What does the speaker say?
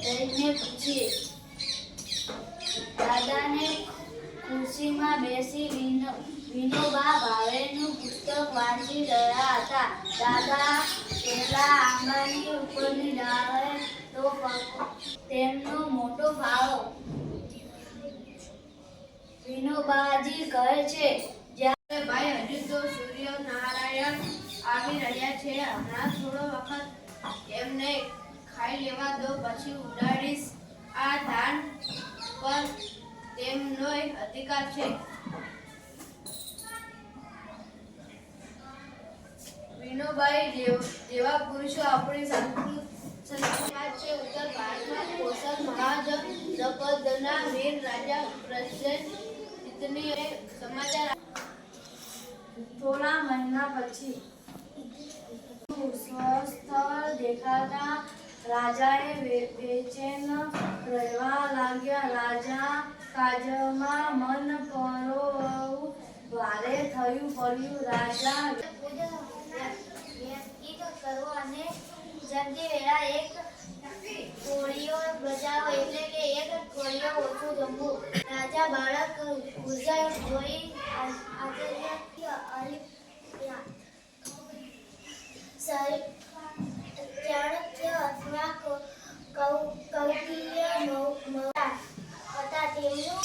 જઈને પૂછીએ. દાદાને ખુરશીમાં બેસી વિનોબા ભાવેનું પુસ્તક વાંચી રહ્યા હતા. દાદા પેલા આંબાની ઉપરની ડાળે તો તેમનો મોટો ફાળો. વિનોબાજી કહે છે, જ્યારે ભાઈ હજુ તો સૂર્યનારાયણ આવી રહ્યા છે. હમણાં થોડો વખત એમને ખાઈ લેવા દો, પછી ઉડાડીશ. આ ધાન પર તેમનો અધિકાર છે. વિનોબાઈ જેવા પુરુષો આપણી સંસ્કૃતિમાં છે. ઉત્તર ભારતમાં કોસલ મહાજનપદના વીર રાજા પ્રસેનજીતની સમાચાર. થોડા મહિના પછી સ્વસ્થ દેખાતા રાજાએ બેચેન રહેવા લાગ્યા. રાજા કાજમાં મન પરોવવું ભારે થયું પડ્યું. રાજા વ્યતીત કરો અને જમતી વેળા એક કોળીઓ બજાવો, એટલે કે એક કોળીઓ ઓછું જમવું. રાજા બાળક ગુર્જર જોઈ ચાણક્ય અથવા કૌટિલ્ય હતા. તેમનું